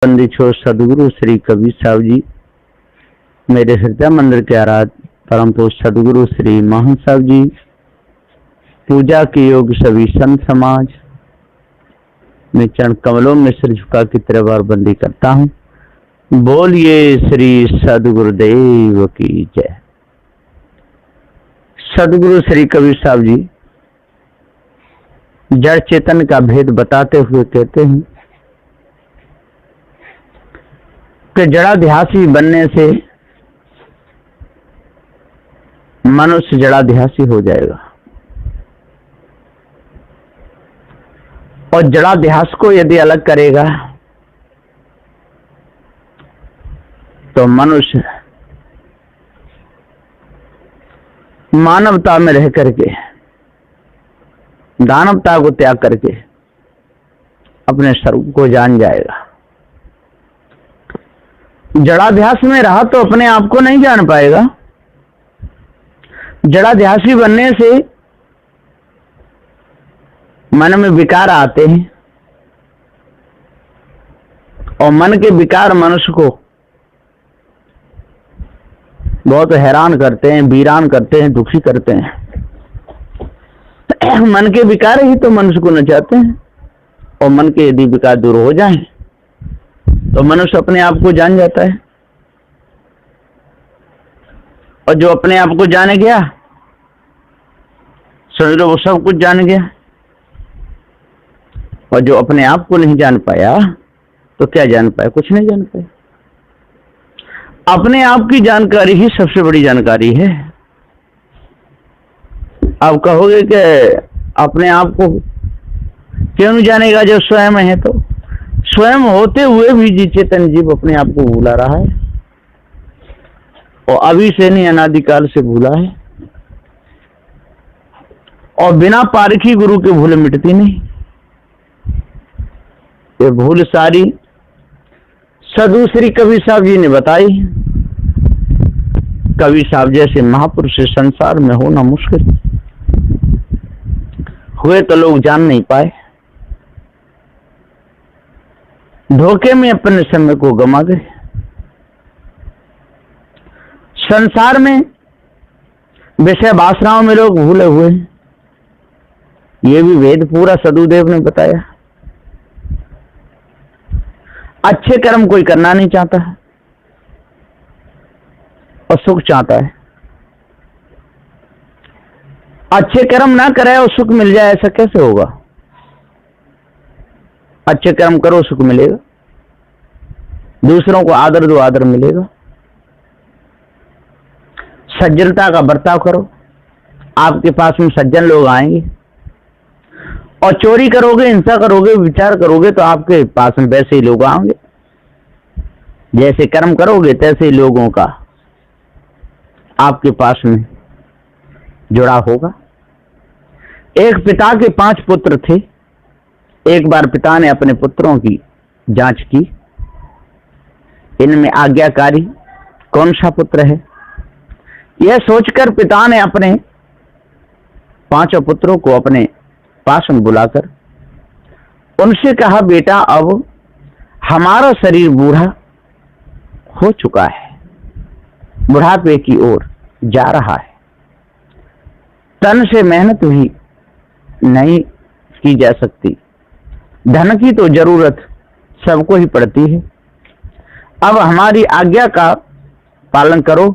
बंदी छो सदगुरु श्री कबीर साहब जी, मेरे हृदय मंदिर के आराध्य परम पूज्य सदगुरु श्री महंत साहब जी, पूजा के योग सभी संत समाज, मैं चरण कमलों में सिर झुका की तरह बार बंदी करता हूँ। बोलिए श्री सदगुरुदेव की जय। सदगुरु श्री कबीर साहब जी जड़ चेतन का भेद बताते हुए कहते हैं कि जड़ाध्यासी बनने से मनुष्य जड़ाध्यासी हो जाएगा और जड़ाध्यास को यदि अलग करेगा तो मनुष्य मानवता में रह करके दानवता को त्याग करके अपने स्वरूप को जान जाएगा। जड़ाध्यास में रहा तो अपने आप को नहीं जान पाएगा। जड़ाध्यासी बनने से मन में विकार आते हैं और मन के विकार मनुष्य को बहुत हैरान करते हैं, वीरान करते हैं, दुखी करते हैं। मन के विकार ही तो मनुष्य को नचाते हैं और मन के यदि विकार दूर हो जाएं तो मनुष्य अपने आप को जान जाता है। और जो अपने आप को जाने गया समझ लो वो सब कुछ जान गया, और जो अपने आप को नहीं जान पाया तो क्या जान पाया? कुछ नहीं जान पाया। अपने आप की जानकारी ही सबसे बड़ी जानकारी है। आप कहोगे कि अपने आप को क्यों नहीं जानेगा जब स्वयं है? तो स्वयं होते हुए भी जी चेतन जीव अपने आप को भूला रहा है और अभी से नहीं अनादिकाल से भूला है। और बिना पारखी गुरु के भूल मिटती नहीं। ये भूल सारी सदगुरु श्री कबीर साहब जी ने बताई। कबीर साहब जैसे महापुरुष संसार में होना मुश्किल हुए तो लोग जान नहीं पाए। धोखे में अपने समय को गमा गए। संसार में विषय वासनाओं में लोग भूले हुए हैं। ये भी वेद पूरा सदगुरुदेव ने बताया। अच्छे कर्म कोई करना नहीं चाहता है और सुख चाहता है। अच्छे कर्म ना करे और सुख मिल जाए, ऐसा कैसे होगा? अच्छे कर्म करो सुख मिलेगा, दूसरों को आदर दो आदर मिलेगा। सज्जनता का बर्ताव करो, आपके पास में सज्जन लोग आएंगे। और चोरी करोगे, हिंसा करोगे, विचार करोगे तो आपके पास में वैसे ही लोग आएंगे। जैसे कर्म करोगे तैसे ही लोगों का आपके पास में जुड़ा होगा। एक पिता के 5 पुत्र थे। एक बार पिता ने अपने पुत्रों की जांच की, इनमें आज्ञाकारी कौन सा पुत्र है। यह सोचकर पिता ने अपने 5 पुत्रों को अपने पास में बुलाकर उनसे कहा, बेटा अब हमारा शरीर बूढ़ा हो चुका है, बुढ़ापे की ओर जा रहा है। तन से मेहनत भी नहीं की जा सकती, धन की तो जरूरत सबको ही पड़ती है। अब हमारी आज्ञा का पालन करो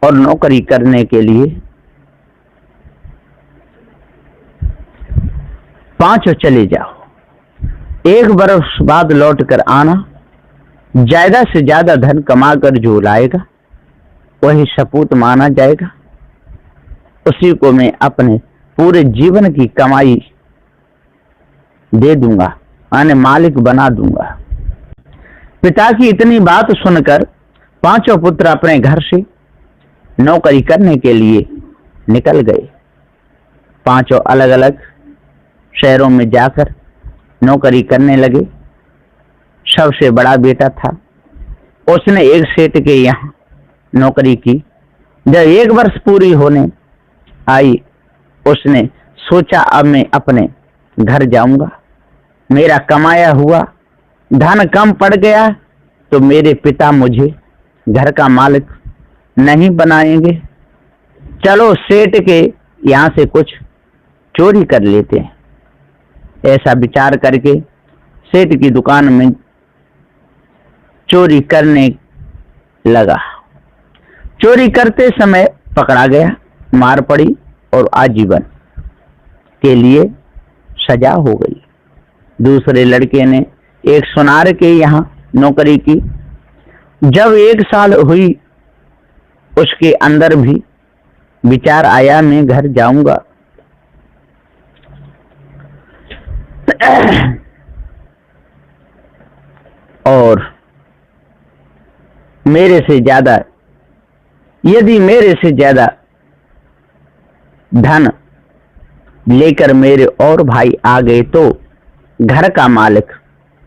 और नौकरी करने के लिए 5 चले जाओ। 1 वर्ष बाद लौट कर आना। ज्यादा से ज्यादा धन कमाकर जो लाएगा वही सपूत माना जाएगा। उसी को मैं अपने पूरे जीवन की कमाई दे दूंगा, यानी मालिक बना दूंगा। पिता की इतनी बात सुनकर 5 पुत्र अपने घर से नौकरी करने के लिए निकल गए। 5 अलग अलग शहरों में जाकर नौकरी करने लगे। सबसे बड़ा बेटा था, उसने एक सेठ के यहाँ नौकरी की। जब 1 वर्ष पूरी होने आई उसने सोचा अब मैं अपने घर जाऊंगा, मेरा कमाया हुआ धन कम पड़ गया तो मेरे पिता मुझे घर का मालिक नहीं बनाएंगे। चलो सेठ के यहाँ से कुछ चोरी कर लेते हैं। ऐसा विचार करके सेठ की दुकान में चोरी करने लगा। चोरी करते समय पकड़ा गया, मार पड़ी और आजीवन के लिए सजा हो गई। दूसरे लड़के ने एक सुनार के यहाँ नौकरी की। जब 1 साल हुई, उसके अंदर भी विचार आया, मैं घर जाऊंगा। और मेरे से ज्यादा, यदि मेरे से ज्यादा धन लेकर मेरे और भाई आ गए तो घर का मालिक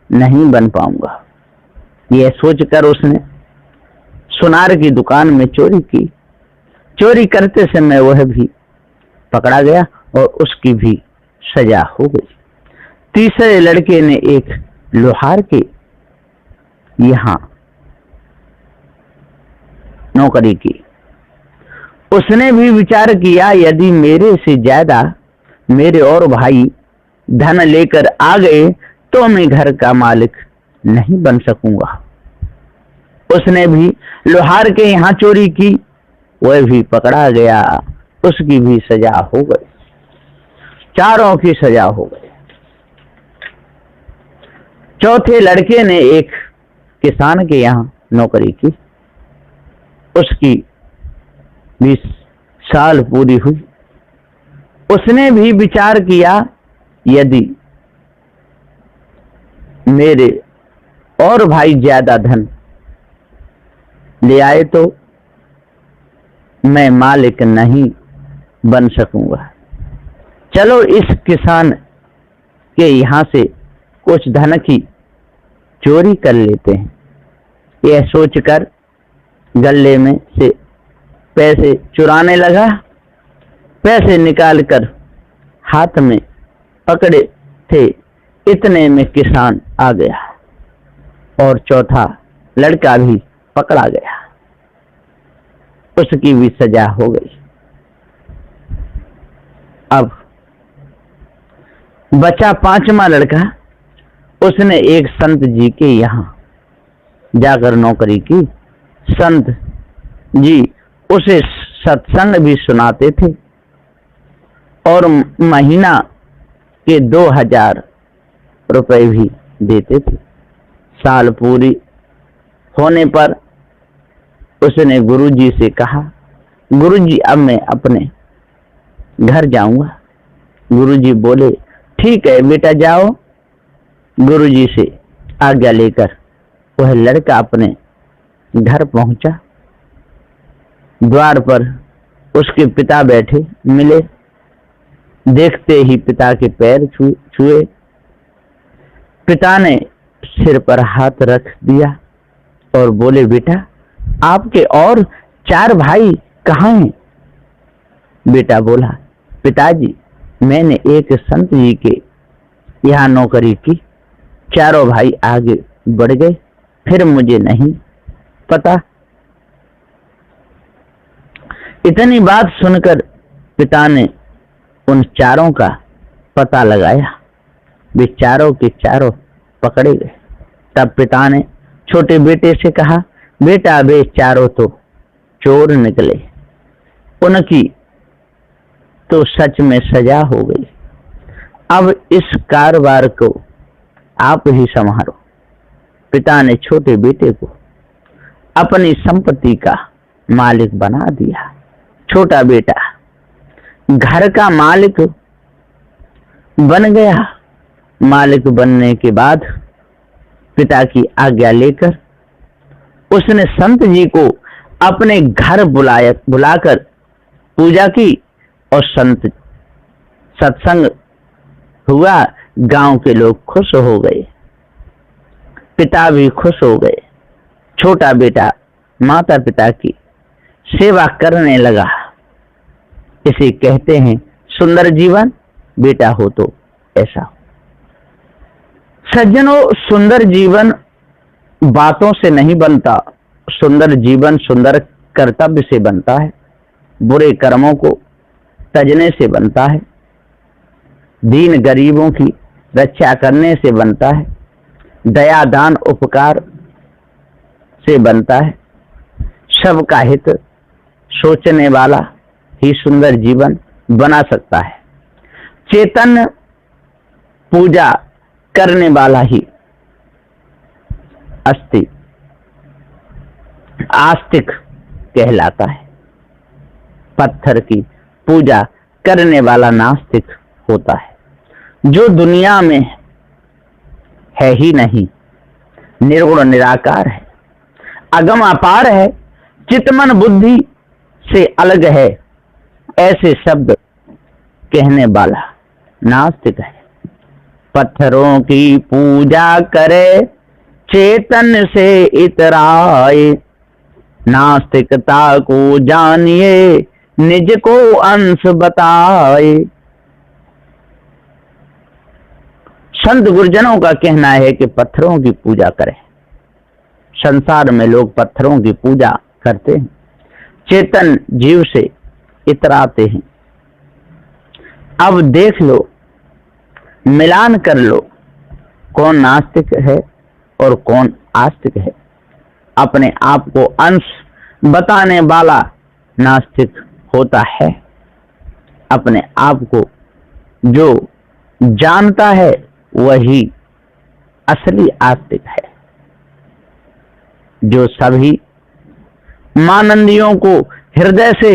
नहीं बन पाऊंगा। यह सोचकर उसने सुनार की दुकान में चोरी की। चोरी करते समय वह भी पकड़ा गया और उसकी भी सजा हो गई। तीसरे लड़के ने एक लोहार के यहाँ नौकरी की। उसने भी विचार किया, यदि मेरे से ज्यादा मेरे और भाई धन लेकर आ गए तो मैं घर का मालिक नहीं बन सकूंगा। उसने भी लोहार के यहाँ चोरी की, वह भी पकड़ा गया, उसकी भी सजा हो गई। चारों की सजा हो गई। चौथे लड़के ने एक किसान के यहाँ नौकरी की। उसकी 20 साल पूरी हुई। उसने भी विचार किया, यदि मेरे और भाई ज्यादा धन ले आए तो मैं मालिक नहीं बन सकूंगा। चलो इस किसान के यहाँ से कुछ धन की चोरी कर लेते हैं। यह सोचकर गले में से पैसे चुराने लगा। पैसे निकालकर हाथ में पकड़े थे, इतने में किसान आ गया और चौथा लड़का भी पकड़ा गया। उसकी भी सजा हो गई। अब बचा 5वां लड़का। उसने एक संत जी के यहाँ जाकर नौकरी की। संत जी उसे सत्संग भी सुनाते थे और महीना के 2000 रुपए भी देते थे। साल पूरी होने पर उसने गुरुजी से कहा, गुरुजी अब मैं अपने घर जाऊंगा। गुरुजी बोले, ठीक है बेटा जाओ। गुरुजी से आज्ञा लेकर वह लड़का अपने घर पहुंचा। द्वार पर उसके पिता बैठे मिले। देखते ही पिता के पैर छुए। पिता ने सिर पर हाथ रख दिया और बोले, बेटा आपके और 4 भाई कहाँ हैं? बेटा बोला, पिताजी मैंने एक संत जी के यहाँ नौकरी की, चारों भाई आगे बढ़ गए, फिर मुझे नहीं पता। इतनी बात सुनकर पिता ने उन चारों का पता लगाया। वे चारों के चारों पकड़े गए। तब पिता ने छोटे बेटे से कहा, बेटा वे चारों तो चोर निकले, उनकी तो सच में सजा हो गई। अब इस कारोबार को आप ही संभालो। पिता ने छोटे बेटे को अपनी संपत्ति का मालिक बना दिया। छोटा बेटा घर का मालिक बन गया। मालिक बनने के बाद पिता की आज्ञा लेकर उसने संत जी को अपने घर बुलाकर पूजा की और सत्संग हुआ। गांव के लोग खुश हो गए, पिता भी खुश हो गए। छोटा बेटा माता पिता की सेवा करने लगा। इसे कहते हैं सुंदर जीवन। बेटा हो तो ऐसा हो। सज्जनों, सुंदर जीवन बातों से नहीं बनता, सुंदर जीवन सुंदर कर्तव्य से बनता है, बुरे कर्मों को तजने से बनता है, दीन गरीबों की रक्षा करने से बनता है, दया दान उपकार से बनता है। सबका हित सोचने वाला ही सुंदर जीवन बना सकता है। चैतन्य पूजा करने वाला ही आस्तिक कहलाता है। पत्थर की पूजा करने वाला नास्तिक होता है। जो दुनिया में है ही नहीं, निर्गुण निराकार है, अगम अपार है, चितमन बुद्धि से अलग है, ऐसे शब्द कहने वाला नास्तिक है। पत्थरों की पूजा करे चेतन से इतराए, नास्तिकता को जानिए निज को अंश बताए। संत गुरुजनों का कहना है कि पत्थरों की पूजा करें। संसार में लोग पत्थरों की पूजा करते हैं, चेतन जीव से इतराते हैं। अब देख लो, मिलान कर लो, कौन नास्तिक है और कौन आस्तिक है। अपने आप को अंश बताने वाला नास्तिक होता है। अपने आप को जो जानता है वही असली आस्तिक है। जो सभी मानंदियों को हृदय से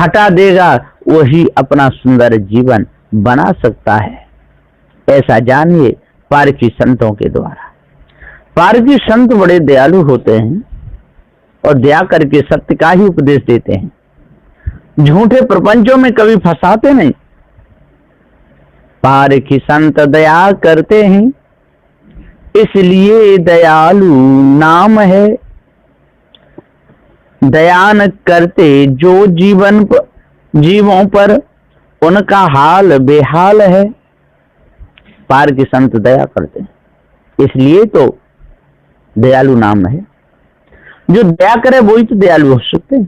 हटा देगा वही अपना सुंदर जीवन बना सकता है। ऐसा जानिए पारखी संतों के द्वारा। पारखी संत बड़े दयालु होते हैं और दया करके सत्य का ही उपदेश देते हैं। झूठे प्रपंचों में कभी फंसाते नहीं। पारखी संत दया करते हैं, इसलिए दयालु नाम है। दयान करते जो जीवों पर उनका हाल बेहाल है। पारखी संत दया करते हैं, इसलिए तो दयालु नाम है। जो दया करे वही तो दयालु हो सकते हैं,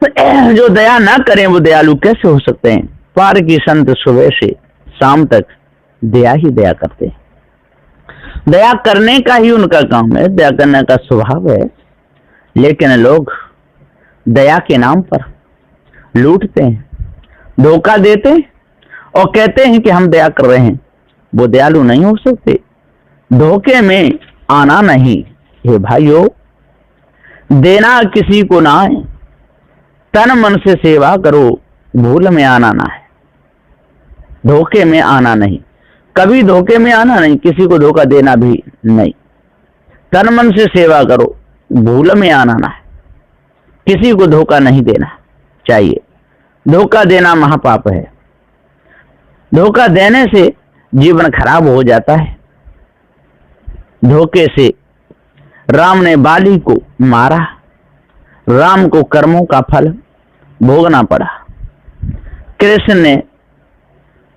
तो जो दया ना करें वो दयालु कैसे हो सकते हैं। पारखी संत सुबह से शाम तक दया ही दया करते हैं। दया करने का ही उनका काम है, दया करने का स्वभाव है। लेकिन लोग दया के नाम पर लूटते हैं, धोखा देते हैं और कहते हैं कि हम दया कर रहे हैं। वो दयालु नहीं हो सकते। धोखे में आना नहीं। हे भाइयों, देना किसी को ना है, तन मन से सेवा करो, भूल में आना ना है। धोखे में आना नहीं, कभी धोखे में आना नहीं, किसी को धोखा देना भी नहीं। तन मन से सेवा करो, भूल में आना ना है। किसी को धोखा नहीं देना चाहिए। धोखा देना महापाप है। धोखा देने से जीवन खराब हो जाता है। धोखे से राम ने बाली को मारा, राम को कर्मों का फल भोगना पड़ा। कृष्ण ने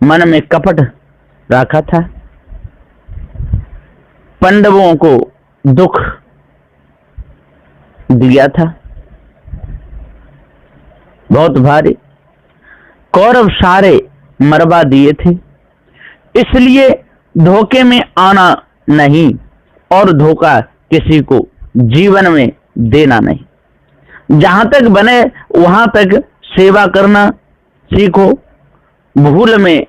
मन में कपट रखा था, पांडवों को दुख दिया था बहुत भारी। कौरव सारे मरवा दिए थे। इसलिए धोखे में आना नहीं और धोखा किसी को जीवन में देना नहीं। जहां तक बने वहां तक सेवा करना सीखो। भूल में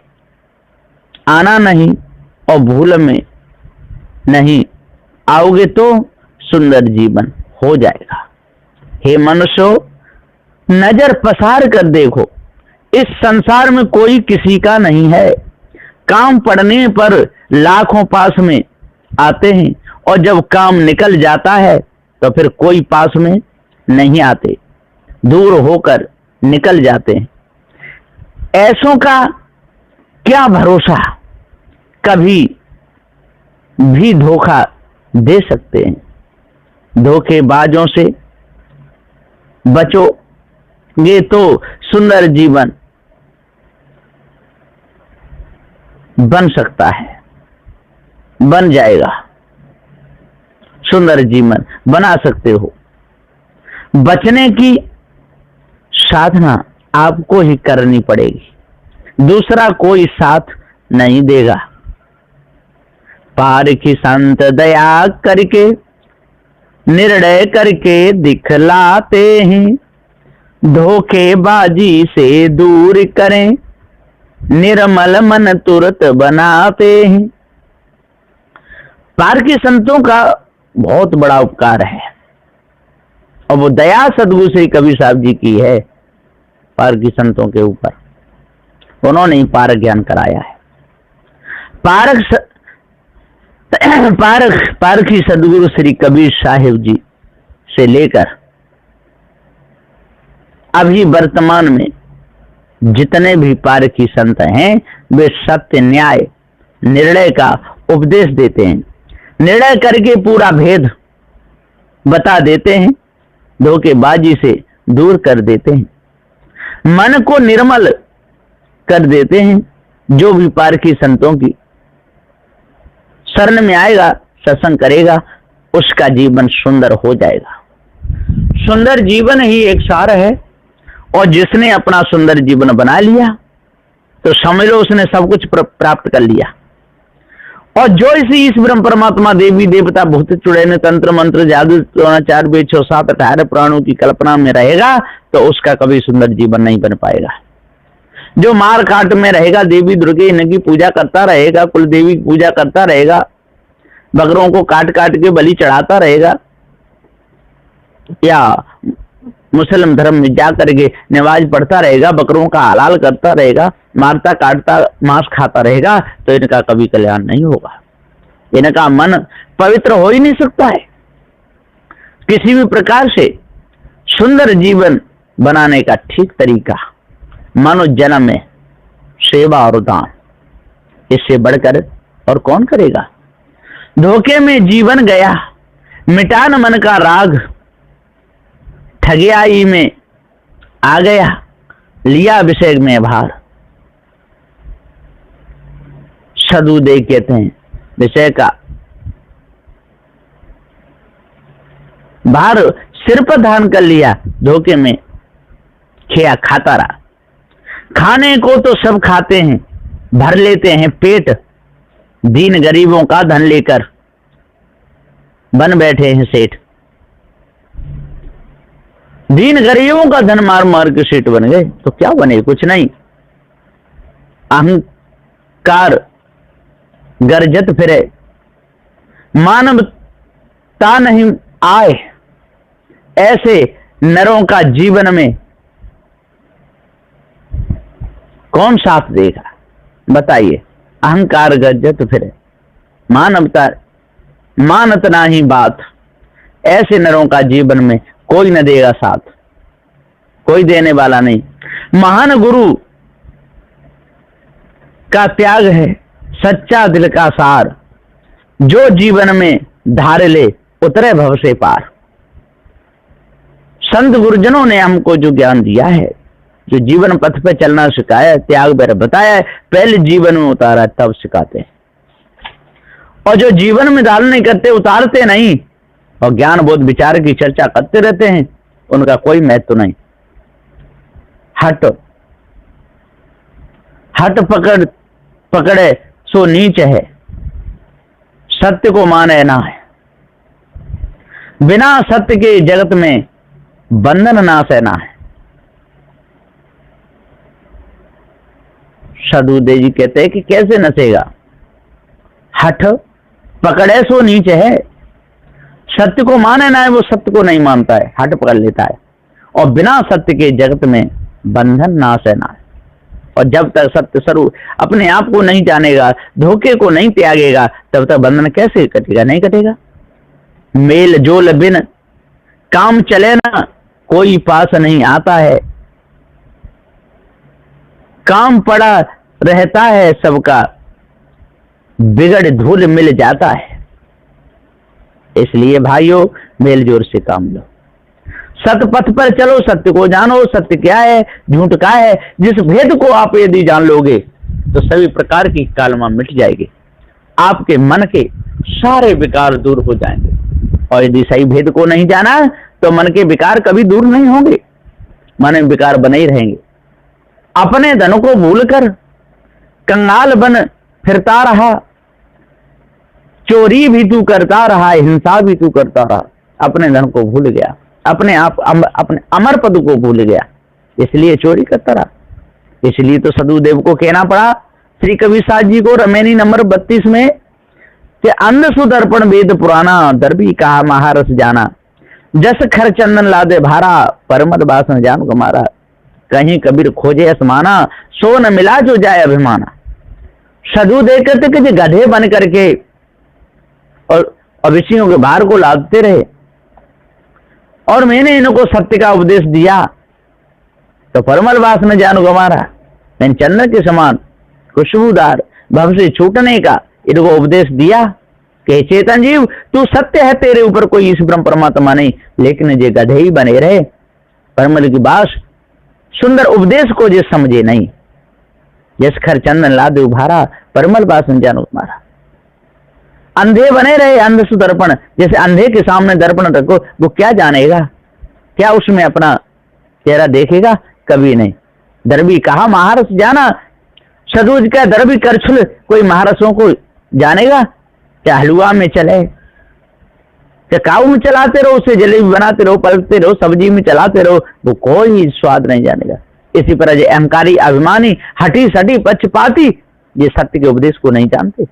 आना नहीं, और भूल में नहीं आओगे तो सुंदर जीवन हो जाएगा। हे मनुष्यों, नजर पसार कर देखो, इस संसार में कोई किसी का नहीं है। काम पड़ने पर लाखों पास में आते हैं और जब काम निकल जाता है तो फिर कोई पास में नहीं आते, दूर होकर निकल जाते हैं। ऐसों का क्या भरोसा, कभी भी धोखा दे सकते हैं। धोखेबाजों से बचोगे तो सुंदर जीवन बन सकता है। बन जाएगा, सुंदर जीवन बना सकते हो। बचने की साधना आपको ही करनी पड़ेगी, दूसरा कोई साथ नहीं देगा। पारखी संत दया करके निर्णय करके दिखलाते हैं, धोखेबाजी से दूर करें, निर्मल मन तुरंत बनाते हैं। पारखी संतों का बहुत बड़ा उपकार है और वो दया सदगुरु श्री कबीर साहब जी की है पारखी संतों के ऊपर। उन्होंने ही पारख ज्ञान कराया है। पारखी सदगुरु श्री कबीर साहिब जी से लेकर अभी वर्तमान में जितने भी पारखी संत हैं वे सत्य न्याय निर्णय का उपदेश देते हैं, निर्णय करके पूरा भेद बता देते हैं, धोखेबाजी से दूर कर देते हैं, मन को निर्मल कर देते हैं। जो भी पारखी संतों की शरण में आएगा, सत्संग करेगा, उसका जीवन सुंदर हो जाएगा। सुंदर जीवन ही एक सार है और जिसने अपना सुंदर जीवन बना लिया तो समझ लो उसने सब कुछ प्राप्त कर लिया। और जो इसी इस ब्रह्म परमात्मा देवी देवता भूत चुड़ैल तंत्र मंत्र जादू द्रोणाचार्य वेद 6 7 18 प्राणों की कल्पना में रहेगा तो उसका कभी सुंदर जीवन नहीं बन पाएगा। जो मार काट में रहेगा, देवी दुर्गे इनकी पूजा करता रहेगा, कुल देवी की पूजा करता रहेगा, बकरों को काट काट के बलि चढ़ाता रहेगा, या मुस्लिम धर्म में जा करके नमाज पढ़ता रहेगा, बकरों का हलाल करता रहेगा, मारता काटता मांस खाता रहेगा, तो इनका कभी कल्याण नहीं होगा। इनका मन पवित्र हो ही नहीं सकता है। किसी भी प्रकार से सुंदर जीवन बनाने का ठीक तरीका मानव जन्म में सेवा और दान, इससे बढ़कर और कौन करेगा। धोखे में जीवन गया, मिटान मन का राग, ठगियाई में आ गया, लिया अभिषेक में भार। सदुदय कहते हैं विषय का भार सिर पर धारण कर लिया, धोखे में खिया खाता रहा। खाने को तो सब खाते हैं, भर लेते हैं पेट, दीन गरीबों का धन लेकर बन बैठे हैं सेठ। दीन गरीबों का धन मार मार के सेठ बन गए तो क्या बने, कुछ नहीं। अहंकार गरजत फिरे, मानवता नहीं आए, ऐसे नरों का जीवन में कौन साथ देगा बताइए। अहंकार गरजत फिरे, मानवता मानत ना ही बात, ऐसे नरों का जीवन में कोई न देगा साथ, कोई देने वाला नहीं। महान गुरु का त्याग है सच्चा दिल का सार, जो जीवन में धार ले उतरे भव से पार। संत गुरुजनों ने हमको जो ज्ञान दिया है, जो जीवन पथ पे चलना सिखाया, त्याग बेर बताया है, पहले जीवन में उतारा तब सिखाते हैं। और जो जीवन में धारण नहीं करते, उतारते नहीं और ज्ञान बोध विचार की चर्चा करते रहते हैं, उनका कोई महत्व नहीं। हट हट पकड़े सो नीच है, सत्य को माने ना है। बिना सत्य के जगत में बंधन ना सहना है। सदुदय जी कहते हैं कि कैसे नसेगा। हठ पकड़े सो नीच है, सत्य को माने ना है, वो सत्य को नहीं मानता है, हट पकड़ लेता है। और बिना सत्य के जगत में बंधन ना सहना है। और जब तक सत्य स्वरूप अपने आप को नहीं जानेगा, धोखे को नहीं त्यागेगा, तब तक बंधन कैसे कटेगा, नहीं कटेगा। मेल जोल बिन काम चले ना, कोई पास नहीं आता है। काम पड़ा रहता है सबका, बिगड़ धूल मिल जाता है। इसलिए भाइयों मेल जोर से काम लो, सत्य पथ पर चलो, सत्य को जानो, सत्य क्या है झूठ क्या है। जिस भेद को आप यदि जान लोगे तो सभी प्रकार की कालमा मिट जाएगी। आपके मन के सारे विकार दूर हो जाएंगे। और यदि सही भेद को नहीं जाना तो मन के विकार कभी दूर नहीं होंगे, मन में विकार बने ही रहेंगे। अपने धन को भूलकर कंगाल बन फिरता रहा, चोरी भी तू करता रहा, हिंसा भी तू करता रहा। अपने धन को भूल गया, अपने आप अपने अमर पद को भूल गया, इसलिए चोरी करता रहा। इसलिए तो सदुदेव को कहना पड़ा श्री कबीर साहब जी को रमेनी नंबर 32 में कि अंध सुदर्पण वेद पुराना, दरबी कहा महारस जाना, जस खर चंदन लादे भारा, परमद बासन जान कुमारा। कहीं कबीर खोजे असमाना, सो न मिला जो जाए अभिमाना। सदुदेव कहते कि गधे बन करके और विषयों के भार को लादते रहे, और मैंने इनको सत्य का उपदेश दिया तो परमल वास में जान गंवारा। मैंने चंदन के समान खुशबूदार भव से छूटने का इनको उपदेश दिया कि चेतन जीव तू सत्य है, तेरे ऊपर कोई इस ब्रह्म परमात्मा नहीं, लेकिन ये गधे ही बने रहे, परमल की बात सुंदर उपदेश को जे समझे नहीं। जस खर चंदन लादे उभारा, परमल बास में जान गंवारा। अंधे बने रहे, अंध सुदर्पण, जैसे अंधे के सामने दर्पण रखो, वो क्या जानेगा, क्या उसमें अपना चेहरा देखेगा, कभी नहीं। दरबी कहा महारस जाना, सदूज का दरबी करछुल, कोई महारसों को जानेगा? क्या हलवा में चले, क्या काऊ में चलाते रहो, उसे जलेबी बनाते रहो, पलटते रहो, सब्जी में चलाते रहो, वो कोई स्वाद नहीं जानेगा। इसी तरह जो अहंकारी, अभिमानी, हटी सटी, पक्षपाती, ये सत्य के उपदेश को नहीं जानते।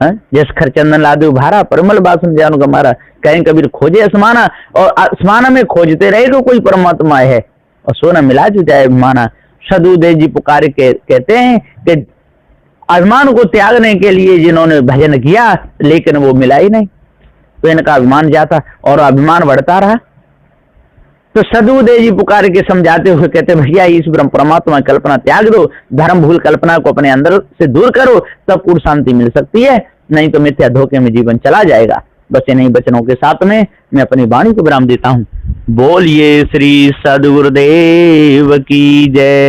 जस खर चंदन लादे उभारा, परमल बासन जान गंवारा। कहीं कबीर खोजे आसमाना, और आसमान में खोजते रहे तो कोई परमात्मा है, और सोना मिला जो जाए माना। सदुदेव जी पुकार के कहते हैं कि अभिमान को त्यागने के लिए जिन्होंने भजन किया, लेकिन वो मिला ही नहीं, तो इनका अभिमान जाता और अभिमान बढ़ता रहा। तो सदुदेव जी पुकार के समझाते हुए कहते भैया इस ब्रह्म परमात्मा कल्पना त्याग दो, धर्म भूल कल्पना को अपने अंदर से दूर करो, तब पूर्ण शांति मिल सकती है, नहीं तो मिथ्या धोखे में जीवन चला जाएगा। बस इन्हीं वचनों के साथ में मैं अपनी वाणी को विराम देता हूँ। बोलिए श्री सद्गुरुदेव की जय।